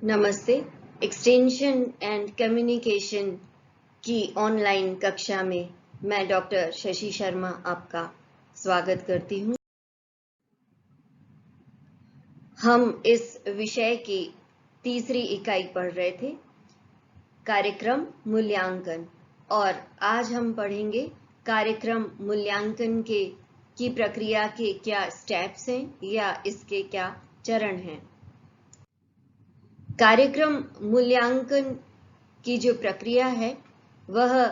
नमस्ते। Extension and communication की online कक्षा में मैं डॉक्टर शशि शर्मा आपका स्वागत करती हूँ। हम इस विषय की तीसरी इकाई पढ़ रहे थे, कार्यक्रम मूल्यांकन, और आज हम पढ़ेंगे कार्यक्रम मूल्यांकन की प्रक्रिया के क्या स्टेप्स हैं या इसके क्या चरण हैं। कार्यक्रम मूल्यांकन की जो प्रक्रिया है वह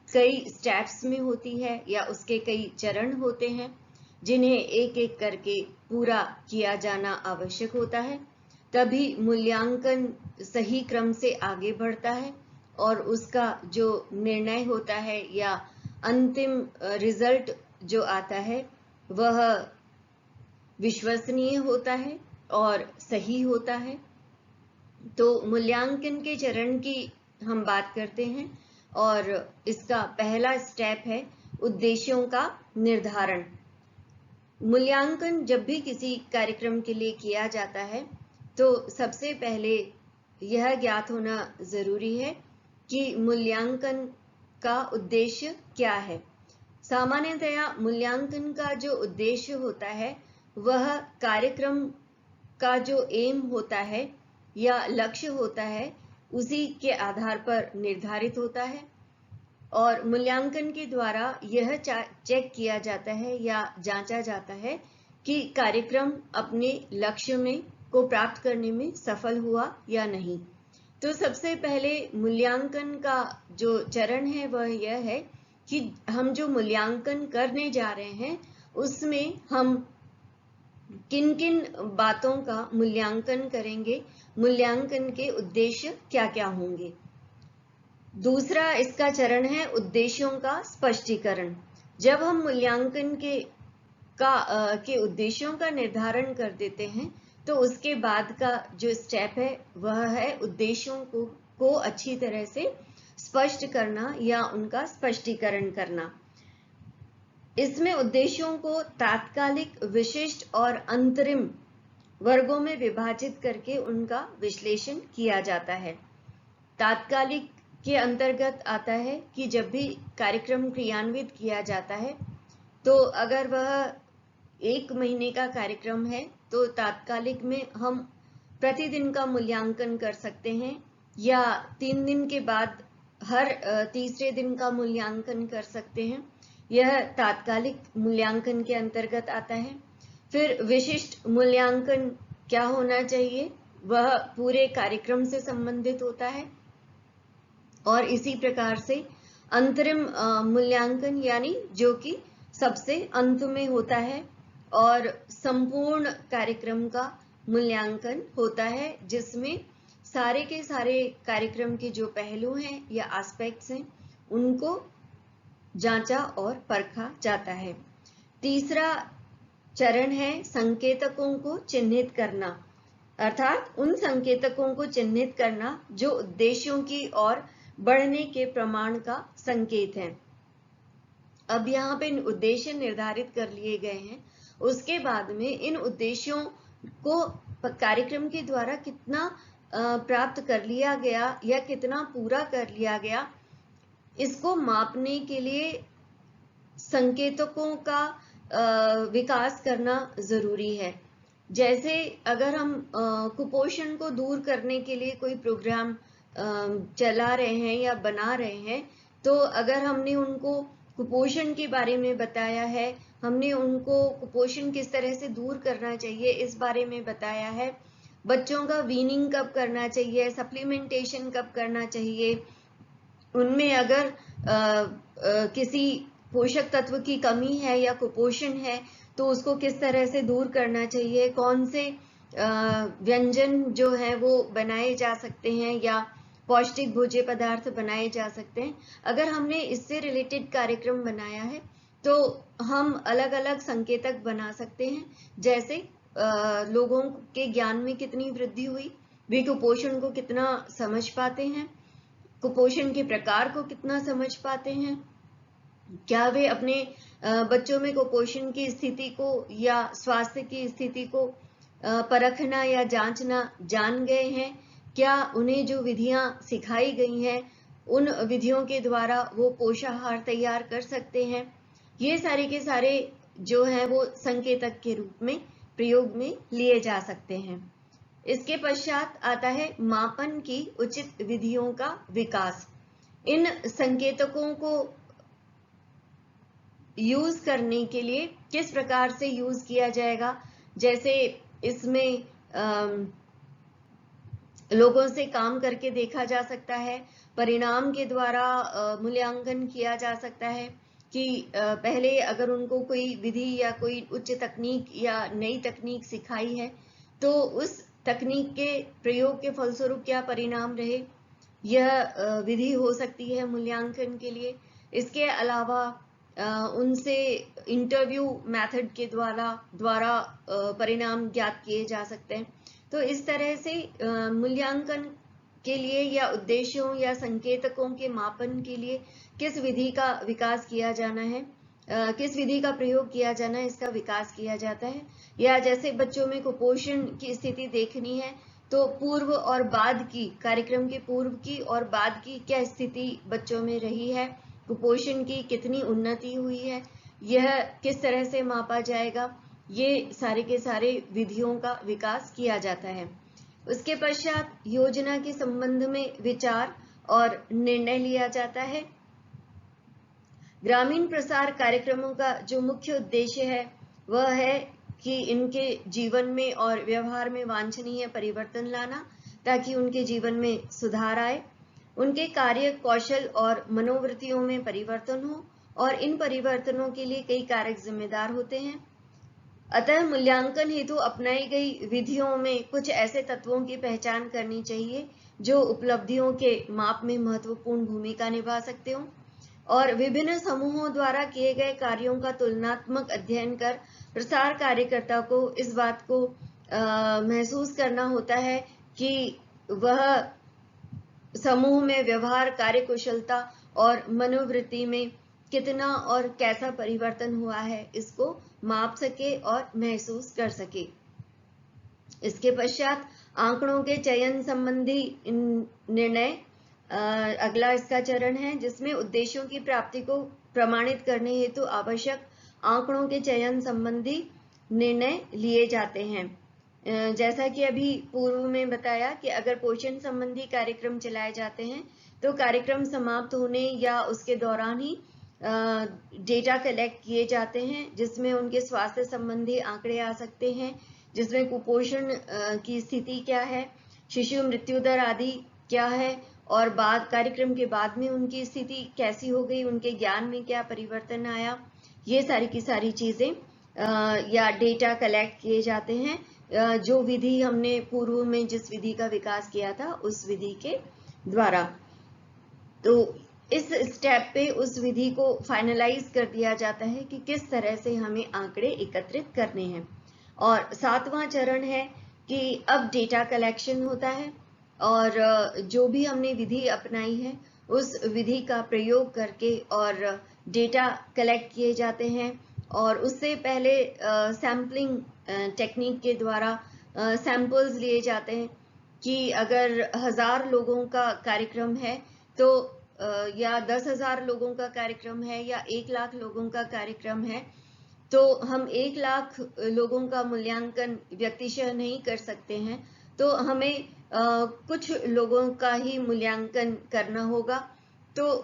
कई स्टेप्स में होती है या उसके कई चरण होते हैं जिन्हें एक एक करके पूरा किया जाना आवश्यक होता है, तभी मूल्यांकन सही क्रम से आगे बढ़ता है और उसका जो निर्णय होता है या अंतिम रिजल्ट जो आता है वह विश्वसनीय होता है और सही होता है। तो मूल्यांकन के चरण की हम बात करते हैं और इसका पहला स्टेप है उद्देश्यों का निर्धारण। मूल्यांकन जब भी किसी कार्यक्रम के लिए किया जाता है तो सबसे पहले यह ज्ञात होना जरूरी है कि मूल्यांकन का उद्देश्य क्या है। सामान्यतया मूल्यांकन का जो उद्देश्य होता है वह कार्यक्रम का जो एम होता है या लक्ष्य होता है उसी के आधार पर निर्धारित होता है और मूल्यांकन के द्वारा यह चेक किया जाता है या जांचा जाता है कि कार्यक्रम अपने लक्ष्य में को प्राप्त करने में सफल हुआ या नहीं। तो सबसे पहले मूल्यांकन का जो चरण है वह यह है कि हम जो मूल्यांकन करने जा रहे हैं उसमें हम किन किन बातों का मूल्यांकन करेंगे, मूल्यांकन के उद्देश्य क्या क्या होंगे। दूसरा इसका चरण है उद्देश्यों का स्पष्टीकरण। जब हम मूल्यांकन के उद्देश्यों का निर्धारण कर देते हैं तो उसके बाद का जो स्टेप है वह है उद्देश्यों को अच्छी तरह से स्पष्ट करना या उनका स्पष्टीकरण करना। इसमें उद्देश्यों को तात्कालिक, विशिष्ट और अंतरिम वर्गों में विभाजित करके उनका विश्लेषण किया जाता है। तात्कालिक के अंतर्गत आता है कि जब भी कार्यक्रम क्रियान्वित किया जाता है तो अगर वह 1 महीने का कार्यक्रम है तो तात्कालिक में हम प्रतिदिन का मूल्यांकन कर सकते हैं या 3 दिन के बाद हर तीसरे दिन का मूल्यांकन कर सकते हैं। यह तात्कालिक मूल्यांकन के अंतर्गत आता है। फिर विशिष्ट मूल्यांकन क्या होना चाहिए, वह पूरे कार्यक्रम से संबंधित होता है और इसी प्रकार से अंतरिम मूल्यांकन यानी जो कि सबसे अंत में होता है और संपूर्ण कार्यक्रम का मूल्यांकन होता है जिसमें सारे के सारे कार्यक्रम के जो पहलू हैं या एस्पेक्ट्स हैं उनको जांचा और परखा जाता है। तीसरा चरण है संकेतकों को चिन्हित करना, अर्थात उन संकेतकों को चिन्हित करना जो उद्देश्यों की ओर बढ़ने के प्रमाण का संकेत है। अब यहाँ पे उद्देश्य निर्धारित कर लिए गए हैं, उसके बाद में इन उद्देश्यों को कार्यक्रम के द्वारा कितना प्राप्त कर लिया गया या कितना पूरा कर लिया गया, इसको मापने के लिए संकेतकों का विकास करना जरूरी है। जैसे अगर हम कुपोषण को दूर करने के लिए कोई प्रोग्राम चला रहे हैं या बना रहे हैं तो अगर हमने उनको कुपोषण के बारे में बताया है, हमने उनको कुपोषण किस तरह से दूर करना चाहिए इस बारे में बताया है, बच्चों का वीनिंग कब करना चाहिए, सप्लीमेंटेशन कब करना चाहिए, उनमें अगर किसी पोषक तत्व की कमी है या कुपोषण है तो उसको किस तरह से दूर करना चाहिए, कौन से व्यंजन जो है वो बनाए जा सकते हैं या पौष्टिक भोज्य पदार्थ बनाए जा सकते हैं। अगर हमने इससे रिलेटेड कार्यक्रम बनाया है तो हम अलग अलग संकेतक बना सकते हैं, जैसे लोगों के ज्ञान में कितनी वृद्धि हुई, वे कुपोषण को कितना समझ पाते हैं, कुपोषण के प्रकार को कितना समझ पाते हैं, क्या वे अपने बच्चों में कुपोषण की स्थिति को या स्वास्थ्य की स्थिति को परखना या जांचना जान गए हैं, क्या उन्हें जो विधियां सिखाई गई हैं उन विधियों के द्वारा वो पोषाहार तैयार कर सकते हैं। ये सारे के सारे जो है वो संकेतक के रूप में प्रयोग में लिए जा सकते हैं। इसके पश्चात आता है मापन की उचित विधियों का विकास। इन संकेतकों को यूज करने के लिए किस प्रकार से यूज किया जाएगा, जैसे इसमें लोगों से काम करके देखा जा सकता है, परिणाम के द्वारा मूल्यांकन किया जा सकता है कि पहले अगर उनको कोई विधि या कोई उच्च तकनीक या नई तकनीक सिखाई है तो उस तकनीक के प्रयोग के फलस्वरूप क्या परिणाम रहे, यह विधि हो सकती है मूल्यांकन के लिए। इसके अलावा उनसे इंटरव्यू मेथड के द्वारा परिणाम ज्ञात किए जा सकते हैं। तो इस तरह से मूल्यांकन के लिए या उद्देश्यों या संकेतकों के मापन के लिए किस विधि का विकास किया जाना है, किस विधि का प्रयोग किया जाना है, इसका विकास किया जाता है। या जैसे बच्चों में कुपोषण की स्थिति देखनी है तो पूर्व और बाद की, कार्यक्रम के पूर्व की और बाद की क्या स्थिति बच्चों में रही है, कुपोषण की कितनी उन्नति हुई है, यह किस तरह से मापा जाएगा, ये सारे के सारे विधियों का विकास किया जाता है। उसके पश्चात योजना के संबंध में विचार और निर्णय लिया जाता है। ग्रामीण प्रसार कार्यक्रमों का जो मुख्य उद्देश्य है वह है कि इनके जीवन में और व्यवहार में वांछनीय परिवर्तन लाना, ताकि उनके जीवन में सुधार आए, उनके कार्य कौशल और मनोवृत्तियों में परिवर्तन हो, और इन परिवर्तनों के लिए कई कारक जिम्मेदार होते हैं। अतः मूल्यांकन हेतु अपनाई गई विधियों में कुछ ऐसे तत्वों की पहचान करनी चाहिए जो उपलब्धियों के माप में महत्वपूर्ण भूमिका निभा सकते हो, और विभिन्न समूहों द्वारा किए गए कार्यों का तुलनात्मक अध्ययन कर प्रसार कार्यकर्ता को इस बात को महसूस करना होता है कि वह समूह में व्यवहार, कार्यकुशलता और मनोवृत्ति में कितना और कैसा परिवर्तन हुआ है, इसको माप सके और महसूस कर सके। इसके पश्चात आंकड़ों के चयन संबंधी निर्णय अगला इसका चरण है, जिसमें उद्देश्यों की प्राप्ति को प्रमाणित करने हेतु आवश्यक आंकड़ों के चयन संबंधी निर्णय लिए जाते हैं। जैसा कि अभी पूर्व में बताया कि अगर पोषण संबंधी कार्यक्रम चलाए जाते हैं तो कार्यक्रम समाप्त होने या उसके दौरान ही डेटा कलेक्ट किए जाते हैं, जिसमें उनके स्वास्थ्य संबंधी आंकड़े आ सकते हैं, जिसमें कुपोषण की स्थिति क्या है, शिशु मृत्यु दर आदि क्या है, और बाद कार्यक्रम के बाद में उनकी स्थिति कैसी हो गई, उनके ज्ञान में क्या परिवर्तन आया, ये सारी की सारी चीजें या डेटा कलेक्ट किए जाते हैं जो विधि हमने पूर्व में जिस विधि का विकास किया था उस विधि के द्वारा। तो इस स्टेप पे उस विधि को फाइनलाइज कर दिया जाता है कि किस तरह से हमें आंकड़े एकत्रित करने हैं। और 7वां चरण है कि अब डेटा कलेक्शन होता है, और जो भी हमने विधि अपनाई है उस विधि का प्रयोग करके और डेटा कलेक्ट किए जाते हैं, और उससे पहले सैम्पलिंग टेक्निक के द्वारा सैंपल्स लिए जाते हैं कि अगर 1000 लोगों का कार्यक्रम है तो या 10,000 लोगों का कार्यक्रम है या 1 लाख लोगों का कार्यक्रम है, तो हम 1 लाख लोगों का मूल्यांकन व्यक्तिशः नहीं कर सकते हैं, तो हमें कुछ लोगों का ही मूल्यांकन करना होगा। तो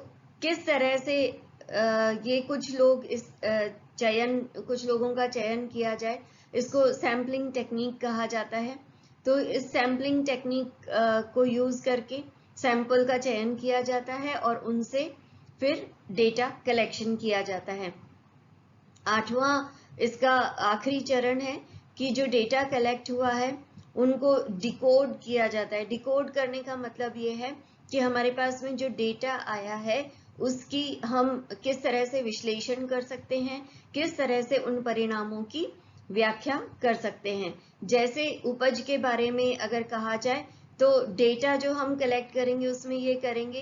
किस तरह से ये कुछ लोग इस कुछ लोगों का चयन किया जाए, इसको सैम्पलिंग टेक्निक कहा जाता है। तो इस सैम्पलिंग टेक्निक को यूज करके सैंपल का चयन किया जाता है और उनसे फिर डेटा कलेक्शन किया जाता है। 8वां इसका आखिरी चरण है कि जो डेटा कलेक्ट हुआ है उनको डिकोड किया जाता है। डिकोड करने का मतलब ये है कि हमारे पास में जो डेटा आया है उसकी हम किस तरह से विश्लेषण कर सकते हैं, किस तरह से उन परिणामों की व्याख्या कर सकते हैं। जैसे उपज के बारे में अगर कहा जाए तो डेटा जो हम कलेक्ट करेंगे उसमें ये करेंगे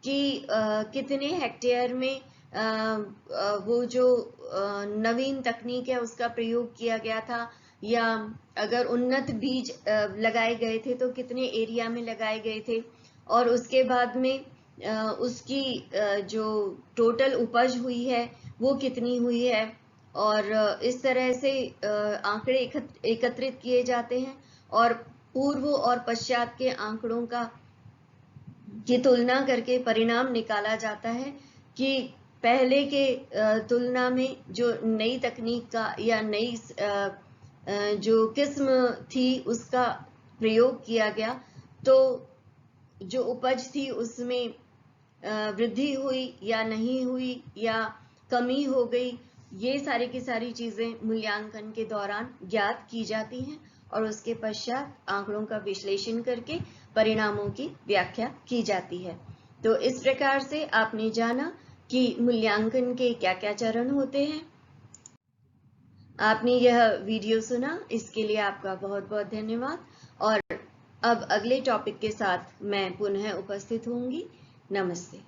कि कितने हेक्टेयर में वो जो नवीन तकनीक है उसका प्रयोग किया गया था, या अगर उन्नत बीज लगाए गए थे तो कितने एरिया में लगाए गए थे, और उसके बाद में उसकी जो टोटल उपज हुई है वो कितनी हुई है, और इस तरह से आंकड़े एकत्रित किए जाते हैं और पूर्व और पश्चात के आंकड़ों की तुलना करके परिणाम निकाला जाता है कि पहले के तुलना में जो नई तकनीक का या नई जो किस्म थी उसका प्रयोग किया गया, तो जो उपज थी उसमें वृद्धि हुई या नहीं हुई या कमी हो गई, ये सारी की सारी चीजें मूल्यांकन के दौरान ज्ञात की जाती हैं और उसके पश्चात आंकड़ों का विश्लेषण करके परिणामों की व्याख्या की जाती है। तो इस प्रकार से आपने जाना कि मूल्यांकन के क्या क्या चरण होते हैं। आपने यह वीडियो सुना, इसके लिए आपका बहुत बहुत धन्यवाद। और अब अगले टॉपिक के साथ मैं पुनः उपस्थित होंगी। नमस्ते।